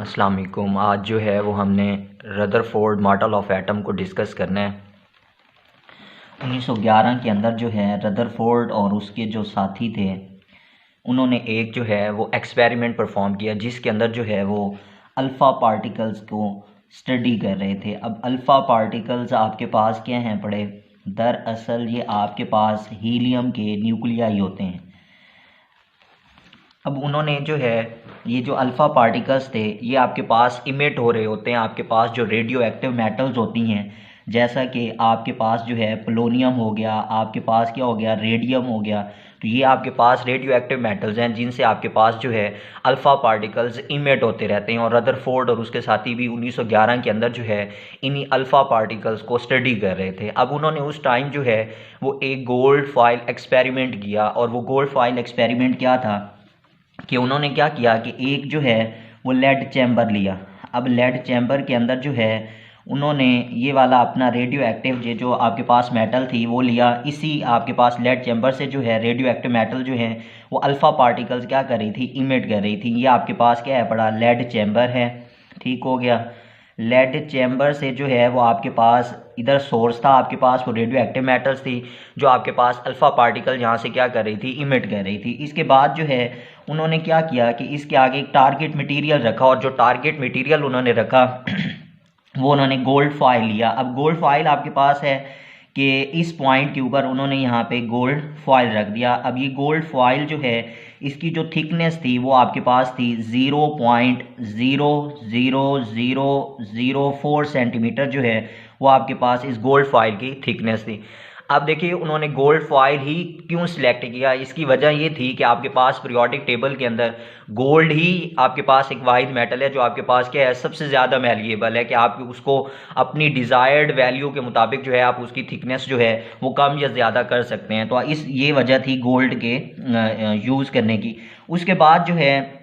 अस्सलाम वालेकुम। आज जो है वो हमने रदरफोर्ड मॉडल ऑफ एटम को डिस्कस करना है। 1911 के अंदर जो है रदरफोर्ड और उसके जो साथी थे उन्होंने एक जो है वो एक्सपेरिमेंट परफॉर्म किया जिसके अंदर जो है वो अल्फ़ा पार्टिकल्स को स्टडी कर रहे थे। अब अल्फ़ा पार्टिकल्स आपके पास क्या हैं पड़े, दरअसल ये आपके पास हीलियम के न्यूक्लियाई होते हैं। अब उन्होंने जो है ये जो अल्फ़ा पार्टिकल्स थे ये आपके पास इमिट हो रहे होते हैं, आपके पास जो रेडियो एक्टिव मेटल्स होती हैं, जैसा कि आपके पास जो है पोलोनियम हो गया, आपके पास क्या हो गया, रेडियम हो गया। तो ये आपके पास रेडियो एक्टिव मेटल्स हैं जिनसे आपके पास जो है अल्फ़ा पार्टिकल्स इमिट होते रहते हैं। और रदरफोर्ड और उसके साथी भी 1911 के अंदर जो है इन्हीं अल्फ़ा पार्टिकल्स को स्टडी कर रहे थे। अब उन्होंने उस टाइम जो है वो एक गोल्ड फॉइल एक्सपेरिमेंट किया। और वो गोल्ड फॉइल एक्सपेरिमेंट क्या था कि उन्होंने क्या किया कि एक जो है वो लेड चैम्बर लिया। अब लेड चैम्बर के अंदर जो है उन्होंने ये वाला अपना रेडियो एक्टिव जो आपके पास मेटल थी वो लिया। इसी आपके पास लेड चैम्बर से जो है रेडियो एक्टिव मेटल जो है वो अल्फ़ा पार्टिकल्स क्या कर रही थी, इमिट कर रही थी। ये आपके पास क्या है पड़ा, लेड चैम्बर है, ठीक हो गया। लेड चैम्बर से जो है वो आपके पास इधर सोर्स था, आपके पास वो रेडियो एक्टिव मेटल्स थी जो आपके पास अल्फ़ा पार्टिकल यहाँ से क्या कर रही थी, इमिट कर रही थी। इसके बाद जो है उन्होंने क्या किया कि इसके आगे एक टारगेट मटेरियल रखा, और जो टारगेट मटेरियल उन्होंने रखा वो उन्होंने गोल्ड फॉइल लिया। अब गोल्ड फॉइल आपके पास है कि इस पॉइंट के ऊपर उन्होंने यहाँ पे गोल्ड फॉइल रख दिया। अब ये गोल्ड फॉइल जो है इसकी जो थिकनेस थी वो आपके पास थी 0.00004 सेंटीमीटर जो है वो आपके पास इस गोल्ड फॉइल की थिकनेस थी। अब देखिए उन्होंने गोल्ड फॉइल ही क्यों सिलेक्ट किया, इसकी वजह ये थी कि आपके पास पीरियोडिक टेबल के अंदर गोल्ड ही आपके पास एक वाहिद मेटल है जो आपके पास क्या है, सबसे ज़्यादा मैलिएबल है कि आप उसको अपनी डिज़ायर्ड वैल्यू के मुताबिक जो है आप उसकी थिकनेस जो है वो कम या ज़्यादा कर सकते हैं। तो ये वजह थी गोल्ड के यूज़ करने की। उसके बाद जो है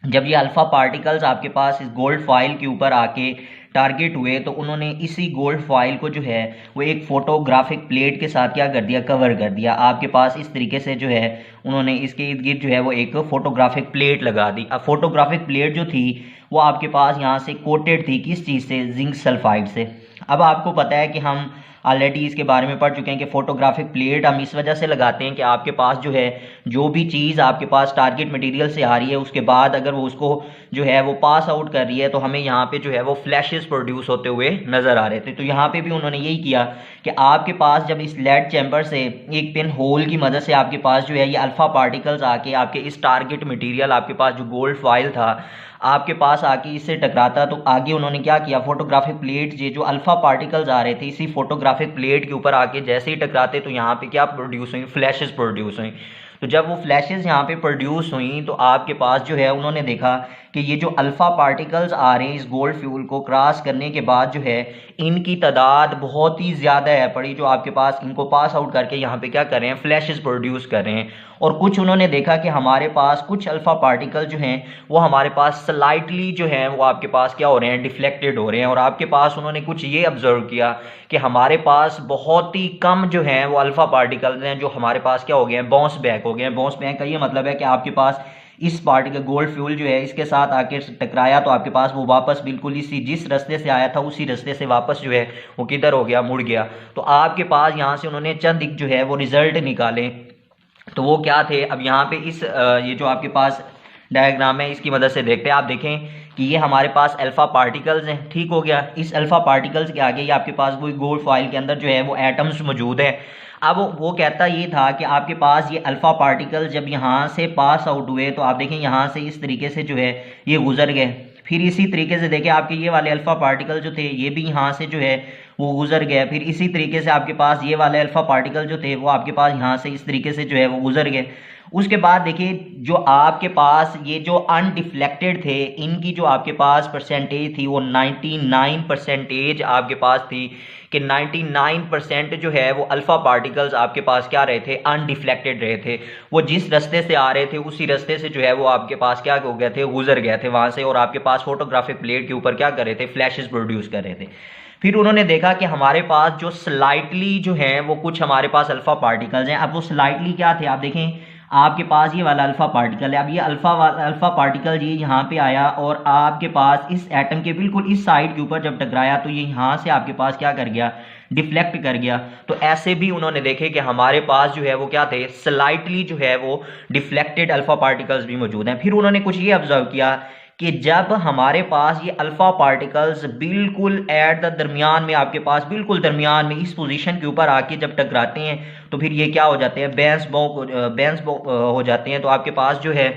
जब ये अल्फ़ा पार्टिकल्स आपके पास इस गोल्ड फॉइल के ऊपर आके टारगेट हुए तो उन्होंने इसी गोल्ड फॉइल को जो है वो एक फोटोग्राफिक प्लेट के साथ क्या कर दिया, कवर कर दिया। आपके पास इस तरीके से जो है उन्होंने इसके इर्द गिर्द जो है वो एक फोटोग्राफिक प्लेट लगा दी। अब फोटोग्राफिक प्लेट जो थी वो आपके पास यहाँ से कोटेड थी, किस चीज़ से, जिंक सल्फाइड से। अब आपको पता है कि हम ऑलरेडी इसके बारे में पढ़ चुके हैं कि फोटोग्राफिक प्लेट हम इस वजह से लगाते हैं कि आपके पास जो है जो भी चीज़ आपके पास टारगेट मटेरियल से आ रही है उसके बाद अगर वो उसको जो है वो पास आउट कर रही है तो हमें यहाँ पे जो है वो फ्लैशेस प्रोड्यूस होते हुए नज़र आ रहे थे। तो यहाँ पे भी उन्होंने यही किया कि आपके पास जब इस लेड चैम्बर से एक पिन होल की मदद से आपके पास जो है ये अल्फ़ा पार्टिकल्स आके आपके इस टारगेट मटेरियल आपके पास जो गोल्ड फॉइल था आपके पास आके इससे टकराता, तो आगे उन्होंने क्या किया, फोटोग्राफिक प्लेट जो अल्फ़ा पार्टिकल्स आ रहे थे इसी फोटोग्राफिक प्लेट के ऊपर आके जैसे ही टकराते तो यहाँ पे क्या प्रोड्यूस हुई, फ्लैशेस प्रोड्यूस हुई। तो जब वो फ्लैशेस यहाँ पे प्रोड्यूस हुई तो आपके पास जो है उन्होंने देखा कि ये जो अल्फ़ा पार्टिकल्स आ रहे हैं इस गोल्ड फ्यूल को क्रॉस करने के बाद जो है इनकी तादाद बहुत ही ज़्यादा है पड़ी, जो आपके पास इनको पास आउट करके यहाँ पे क्या कर रहे हैं, फ्लैशेस प्रोड्यूस कर रहे हैं। और कुछ उन्होंने देखा कि हमारे पास कुछ अल्फ़ा पार्टिकल जो हैं वो हमारे पास स्लाइटली जो हैं वो आपके पास क्या हो रहे हैं, डिफ्लेक्टेड हो रहे हैं। और आपके पास उन्होंने कुछ ये ऑब्जर्व किया कि हमारे पास बहुत ही कम जो हैं वो अल्फ़ा पार्टिकल्स हैं जो हमारे पास क्या हो गए हैं, बाउंस बैक हो गए हैं। बाउंस बैक का ये मतलब है कि आपके पास इस पार्टिकल गोल्ड फ्यूल जो है इसके साथ आके टकराया तो आपके पास वो वापस बिल्कुल इसी जिस रास्ते से आया था उसी रास्ते से वापस जो है वो किधर हो गया, मुड़ गया। तो आपके पास यहाँ से उन्होंने चंद जो है वो रिजल्ट निकाले। तो वो क्या थे, अब यहाँ पे इस ये जो आपके पास डायग्राम है इसकी मदद से देखते हैं। आप देखें कि ये हमारे पास अल्फ़ा पार्टिकल्स हैं, ठीक हो गया। इस अल्फ़ा पार्टिकल्स के आगे ये आपके पास वो गोल्ड फॉइल के अंदर जो है वो एटम्स मौजूद हैं। अब वो कहता ये था कि आपके पास ये अल्फ़ा पार्टिकल जब यहाँ से पास आउट हुए तो आप देखें यहाँ से इस तरीके से जो है ये गुजर गए। फिर इसी तरीके से देखें आपके ये वाले अल्फ़ा पार्टिकल जो थे ये भी यहाँ से जो है वो गुजर गया। फिर इसी तरीके से आपके पास ये वाले अल्फ़ा पार्टिकल जो थे वो आपके पास यहाँ से इस तरीके से जो है वो गुजर गए। उसके बाद देखिए जो आपके पास ये जो अनडिफ्लेक्टेड थे इनकी जो आपके पास परसेंटेज थी वो 99% आपके पास थी कि 99% जो है वो अल्फ़ा पार्टिकल्स आपके पास क्या रहे थे, अनडिफ्लेक्टेड रहे थे। वो जिस रास्ते से आ रहे थे उसी रास्ते से जो है वो आपके पास क्या हो गए थे, गुजर गए थे वहाँ से। और आपके पास फोटोग्राफिक प्लेट के ऊपर क्या कर रहे थे, फ्लैशेस प्रोड्यूस कर रहे थे। फिर उन्होंने देखा कि हमारे पास जो स्लाइटली जो है वो कुछ हमारे पास अल्फ़ा पार्टिकल्स हैं। अब वो स्लाइटली क्या थे, आप देखें आपके पास ये वाला अल्फा पार्टिकल है। अब ये अल्फा पार्टिकल ये यहाँ पे आया और आपके पास इस एटम के बिल्कुल इस साइड के ऊपर जब टकराया तो ये यहाँ से आपके पास क्या कर गया, डिफ्लेक्ट कर गया। तो ऐसे भी उन्होंने देखे कि हमारे पास जो है वो क्या थे, स्लाइटली जो है वो डिफ्लेक्टेड अल्फा पार्टिकल्स भी मौजूद हैं। फिर उन्होंने कुछ ये ऑब्जर्व किया कि जब हमारे पास ये अल्फा पार्टिकल्स बिल्कुल एट द दरमियान में, आपके पास बिल्कुल दरमियान में इस पोजीशन के ऊपर आके जब टकराते हैं तो फिर ये क्या हो जाते हैं, बेंस हो जाते हैं। तो आपके पास जो है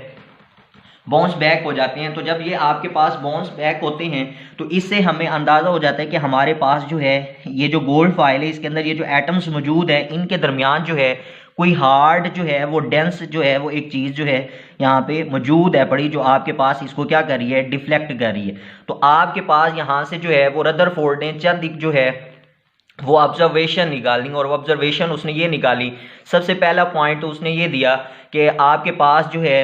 बाउंस बैक हो जाते हैं। तो जब ये आपके पास बाउंस बैक होते हैं तो इससे हमें अंदाज़ा हो जाता है कि हमारे पास जो है ये जो गोल्ड फॉइल है इसके अंदर ये जो एटम्स मौजूद है इनके दरमियान जो है कोई हार्ड जो है वो डेंस जो है वो एक चीज़ जो है यहाँ पे मौजूद है पड़ी, जो आपके पास इसको क्या कर रही है, डिफ्लेक्ट कर रही है। तो आपके पास यहाँ से जो है वो रदरफोर्ड ने चंद जो है वो ऑब्जर्वेशन निकाली और वो ऑब्जर्वेशन उसने ये निकाली। सबसे पहला पॉइंट तो उसने ये दिया कि आपके पास जो है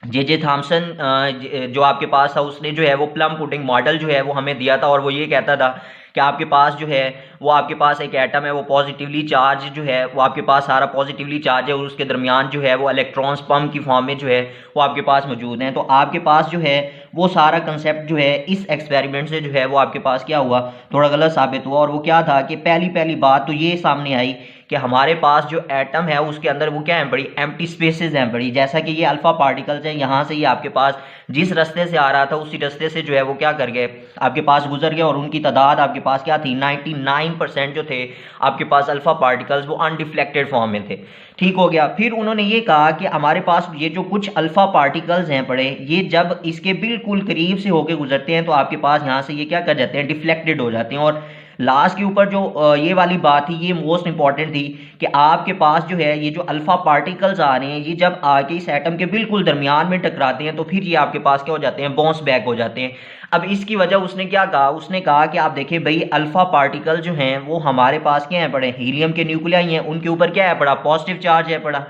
जे थॉमसन जो आपके पास था उसने जो है वो प्लम पुडिंग मॉडल जो है वो हमें दिया था और वो ये कहता था कि आपके पास जो है वो आपके पास एक एटम है वो पॉजिटिवली चार्ज जो है वो आपके पास सारा पॉजिटिवली चार्ज है और उसके दरमियान जो है वो इलेक्ट्रॉन्स पंप की फॉर्म में जो है वो आपके पास मौजूद हैं। तो आपके पास जो है वो सारा कंसेप्ट जो है इस एक्सपेरिमेंट से जो है वो आपके पास क्या हुआ, थोड़ा गलत साबित हुआ। और वो क्या था कि पहली बात तो ये सामने आई कि हमारे पास जो एटम है उसके अंदर वो क्या है, बड़ी एम्प्टी स्पेसेस हैं बड़ी। जैसा कि ये अल्फा पार्टिकल्स हैं, यहाँ से ये आपके पास जिस रास्ते से आ रहा था उसी रास्ते से जो है वो क्या कर गए, आपके पास गुजर गए और उनकी तादाद आपके पास क्या थी, 99% जो थे आपके पास अल्फा पार्टिकल्स वो अनडिफ्लेक्टेड फॉर्म में थे। ठीक हो गया। फिर उन्होंने ये कहा कि हमारे पास ये जो कुछ अल्फा पार्टिकल्स हैं पड़े, ये जब इसके बिल्कुल करीब से होके गुजरते हैं तो आपके पास यहाँ से ये क्या कर जाते हैं, डिफ्लेक्टेड हो जाते हैं। और लास्ट के ऊपर जो ये वाली बात थी ये मोस्ट इंपॉर्टेंट थी कि आपके पास जो है ये जो अल्फा पार्टिकल्स आ रहे हैं ये जब आके इस एटम के बिल्कुल दरमियान में टकराते हैं तो फिर ये आपके पास क्या हो जाते हैं, बाउंस बैक हो जाते हैं। अब इसकी वजह उसने क्या कहा, उसने कहा कि आप देखिए भाई अल्फा पार्टिकल जो हैं वो हमारे पास क्या है पड़े, हीलियम के न्यूक्लियाई हैं, उनके ऊपर क्या है पड़ा, पॉजिटिव चार्ज है पड़ा।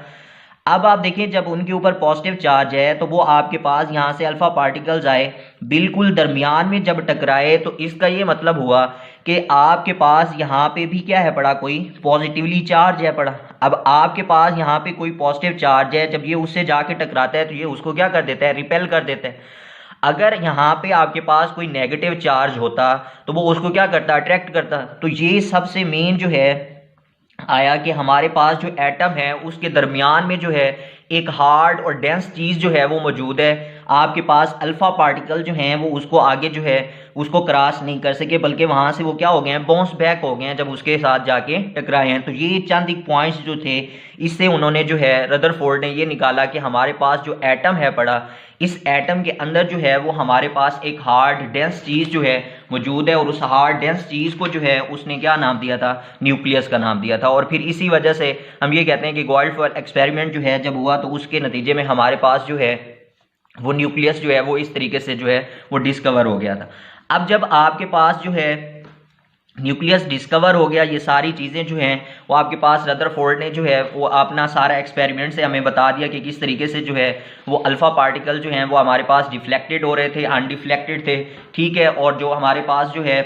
अब आप देखें जब उनके ऊपर पॉजिटिव चार्ज है तो वो आपके पास यहाँ से अल्फा पार्टिकल्स आए बिल्कुल दरमियान में जब टकराए तो इसका ये मतलब हुआ कि आपके पास यहाँ पे भी क्या है पड़ा, कोई पॉजिटिवली चार्ज है पड़ा। अब आपके पास यहाँ पे कोई पॉजिटिव चार्ज है, जब ये उससे जाके टकराता है तो ये उसको क्या कर देता है, रिपेल कर देता है। अगर यहाँ पे आपके पास कोई नेगेटिव चार्ज होता तो वो उसको क्या करता, अट्रैक्ट करता। तो ये सबसे मेन जो है आया कि हमारे पास जो एटम है उसके दरमियान में जो है एक हार्ड और डेंस चीज़ जो है वो मौजूद है। आपके पास अल्फा पार्टिकल जो हैं वो उसको आगे जो है उसको क्रॉस नहीं कर सके, बल्कि वहाँ से वो क्या हो गए हैं, बाउंस बैक हो गए हैं जब उसके साथ जाके टकराए हैं। तो ये चंद एक पॉइंट्स जो थे इससे उन्होंने जो है रदरफोर्ड ने ये निकाला कि हमारे पास जो एटम है पड़ा, इस एटम के अंदर जो है वो हमारे पास एक हार्ड डेंस चीज़ जो है मौजूद है और उस हार्ड डेंस चीज़ को जो है उसने क्या नाम दिया था, न्यूक्लियस का नाम दिया था। और फिर इसी वजह से हम ये कहते हैं कि गोल्डफॉइल एक्सपेरिमेंट जो है जब हुआ तो उसके नतीजे में हमारे पास जो है वो न्यूक्लियस जो है वो इस तरीके से जो है वो डिस्कवर हो गया था। अब जब आपके पास जो है न्यूक्लियस डिस्कवर हो गया, ये सारी चीज़ें जो हैं वो आपके पास रदरफोर्ड ने जो है वो अपना सारा एक्सपेरिमेंट से हमें बता दिया कि किस तरीके से जो है वो अल्फा पार्टिकल जो हैं वो हमारे पास डिफ्लेक्टेड हो रहे थे, अनडिफ्लेक्टेड थे, ठीक है। और जो हमारे पास जो है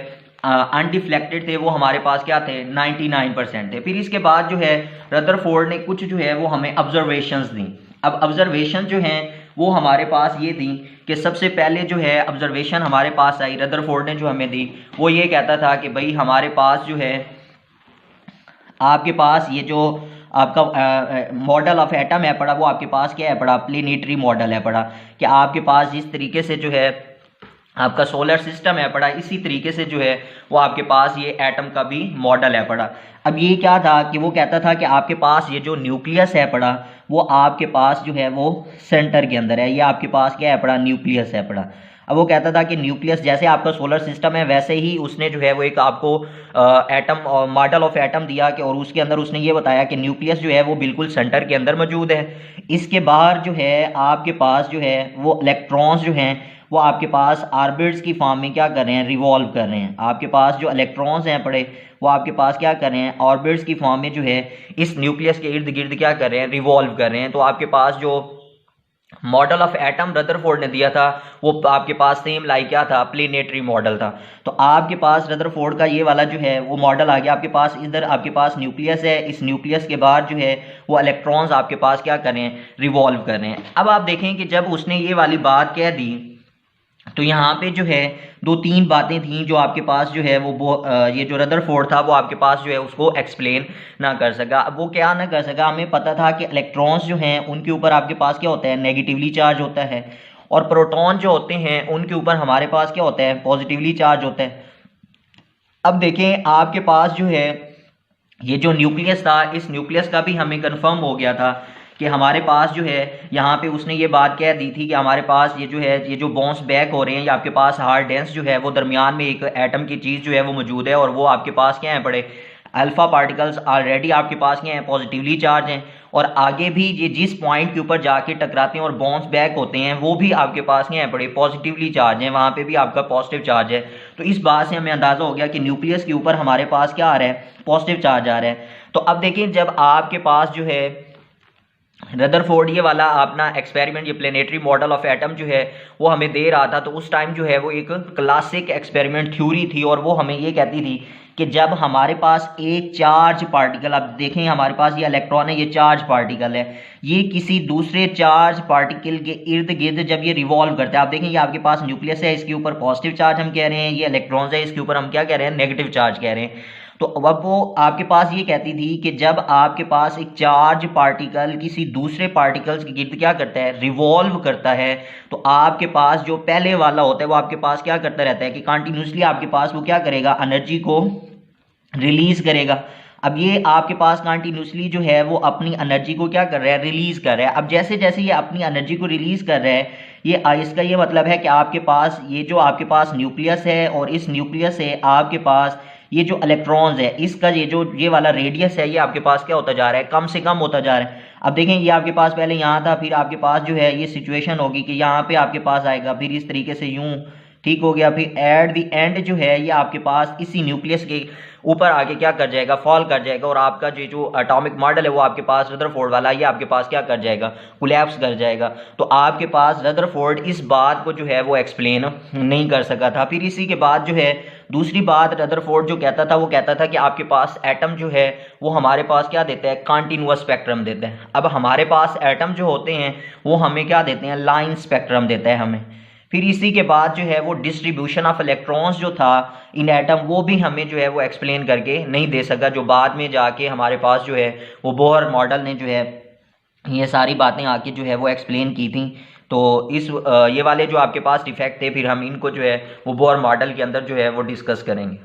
अनडिफ्लेक्टेड थे वो हमारे पास क्या थे, 99% थे। फिर इसके बाद जो है रदरफोर्ड ने कुछ जो है वो हमें ऑब्जर्वेशंस दी। अब ऑब्जर्वेशन जो हैं वो हमारे पास ये थी कि सबसे पहले जो है ऑब्जर्वेशन हमारे पास आई, रदरफोर्ड ने जो हमें दी वो ये कहता था कि भाई हमारे पास जो है आपके पास ये जो आपका मॉडल ऑफ एटम है पड़ा वो आपके पास क्या है पड़ा, प्लेनेटरी मॉडल है पड़ा, कि आपके पास जिस तरीके से जो है आपका सोलर सिस्टम है पड़ा इसी तरीके से जो है वो आपके पास ये एटम का भी मॉडल है पड़ा। अब ये क्या था कि वो कहता था कि आपके पास ये जो न्यूक्लियस है पड़ा वो आपके पास जो है वो सेंटर के अंदर है, ये आपके पास क्या है पड़ा, न्यूक्लियस है पड़ा। अब वो कहता था कि न्यूक्लियस जैसे आपका सोलर सिस्टम है वैसे ही उसने जो है वो एक आपको एटम मॉडल ऑफ एटम दिया कि और उसके अंदर उसने ये बताया कि न्यूक्लियस जो है वो बिल्कुल सेंटर के अंदर मौजूद है। इसके बाहर जो है आपके पास जो है वो इलेक्ट्रॉन्स जो हैं वो आपके पास ऑर्बिट्स की फॉर्म में क्या कर रहे हैं, रिवॉल्व कर रहे हैं। आपके पास जो इलेक्ट्रॉन्स हैं पड़े वो आपके पास क्या कर रहे हैं, ऑर्बिट्स की फॉर्म में जो है इस न्यूक्लियस के इर्द गिर्द क्या कर रहे हैं, रिवॉल्व कर रहे हैं। तो आपके पास जो मॉडल ऑफ एटम रदरफोर्ड ने दिया था, वो आपके पास सेम लाइक क्या था, प्लेनेटरी मॉडल था। तो आपके पास रदरफोर्ड का ये वाला जो है वो मॉडल आ गया आपके पास। इधर आपके पास न्यूक्लियस है, इस न्यूक्लियस के बाद जो है वो इलेक्ट्रॉन्स आपके पास क्या कर रहे हैं, रिवॉल्व कर रहे हैं। अब आप देखें कि जब उसने ये वाली बात कह दी तो यहाँ पे जो है दो तीन बातें थीं जो आपके पास जो है वो ये जो रदरफोर्ड था वो आपके पास जो है उसको एक्सप्लेन ना कर सका। अब वो क्या ना कर सका, हमें पता था कि इलेक्ट्रॉन्स जो हैं उनके ऊपर आपके पास क्या होता है, नेगेटिवली चार्ज होता है, और प्रोटॉन जो होते हैं उनके ऊपर हमारे पास क्या होता है, पॉजिटिवली चार्ज होता है। अब देखें आपके पास जो है ये जो न्यूक्लियस था, इस न्यूक्लियस का भी हमें कंफर्म हो गया था कि हमारे पास जो है यहाँ पे उसने ये बात कह दी थी कि हमारे पास ये जो है ये जो बाउंस बैक हो रहे हैं, ये आपके पास हार्ड डेंस जो है वो दरमियान में एक एटम की चीज़ जो है वो मौजूद है, और वो आपके पास क्या है पड़े, अल्फा पार्टिकल्स ऑलरेडी आपके पास क्या है, पॉजिटिवली चार्ज हैं, और आगे भी ये जिस पॉइंट के ऊपर जाके टकराते हैं और बाउंस बैक होते हैं वो भी आपके पास क्या है पड़े, पॉजिटिवली चार्ज हैं, वहाँ पे भी आपका पॉजिटिव चार्ज है। तो इस बात से हमें अंदाज़ा हो गया कि न्यूक्लियस के ऊपर हमारे पास क्या आ रहा है, पॉजिटिव चार्ज आ रहा है। तो अब देखिए जब आपके पास जो है रदरफोर्ड ये वाला अपना एक्सपेरिमेंट, ये प्लेनेटरी मॉडल ऑफ एटम जो है वो हमें दे रहा था, तो उस टाइम जो है वो एक क्लासिक एक्सपेरिमेंट थ्योरी थी, और वो हमें ये कहती थी कि जब हमारे पास एक चार्ज पार्टिकल, आप देखें हमारे पास ये इलेक्ट्रॉन है, ये चार्ज पार्टिकल है, ये किसी दूसरे चार्ज पार्टिकल के इर्द गिर्द जब ये रिवॉल्व करता है, आप देखें ये आपके पास न्यूक्लियस है, इसके ऊपर पॉजिटिव चार्ज हम कह रहे हैं, ये इलेक्ट्रॉन्स है, इसके ऊपर हम क्या कह रहे हैं, नेगेटिव चार्ज कह रहे हैं। तो अब वो आपके पास ये कहती थी कि जब आपके पास एक चार्ज पार्टिकल किसी दूसरे पार्टिकल्स के गिर्द क्या करता है, रिवॉल्व करता है, तो आपके पास जो पहले वाला होता है वो आपके पास क्या करता रहता है कि कंटिन्यूसली आपके पास वो क्या करेगा, एनर्जी को रिलीज करेगा। अब ये आपके पास कंटिन्यूसली जो है वो अपनी एनर्जी को क्या कर रहा है, रिलीज कर रहा है। अब जैसे जैसे ये अपनी एनर्जी को रिलीज कर रहा है, ये इसका ये मतलब है कि आपके पास ये जो आपके पास न्यूक्लियस है, और इस न्यूक्लियस से आपके पास ये जो इलेक्ट्रॉन्स है, इसका ये जो ये वाला रेडियस है, ये आपके पास क्या होता जा रहा है, कम से कम होता जा रहा है। अब देखें ये आपके पास पहले यहाँ था, फिर आपके पास जो है ये सिचुएशन होगी कि यहाँ पे आपके पास आएगा, फिर इस तरीके से यूं ठीक हो गया, फिर एट द एंड जो है ये आपके पास इसी न्यूक्लियस के ऊपर आके क्या कर जाएगा, फॉल कर जाएगा, और आपका जो एटॉमिक मॉडल है वो आपके पास रदरफोर्ड वाला, ये आपके पास क्या कर जाएगा, कोलैप्स कर जाएगा। तो आपके पास रदरफोर्ड इस बात को जो है वो एक्सप्लेन नहीं कर सका था। फिर इसी के बाद जो है दूसरी बात रदरफोर्ड जो कहता था, वो कहता था कि आपके पास एटम जो है वो हमारे पास क्या देता है, कंटीन्यूअस स्पेक्ट्रम देता है। अब हमारे पास एटम जो होते हैं वो हमें क्या देते हैं, लाइन स्पेक्ट्रम देता है हमें। फिर इसी के बाद जो है वो डिस्ट्रीब्यूशन ऑफ इलेक्ट्रॉन्स जो था इन एटम, वो भी हमें जो है वो एक्सप्लेन करके नहीं दे सका, जो बाद में जाके हमारे पास जो है वो बोहर मॉडल ने जो है ये सारी बातें आके जो है वो एक्सप्लेन की थी। तो इस ये वाले जो आपके पास डिफेक्ट थे, फिर हम इनको जो है वो बोहर मॉडल के अंदर जो है वो डिस्कस करेंगे।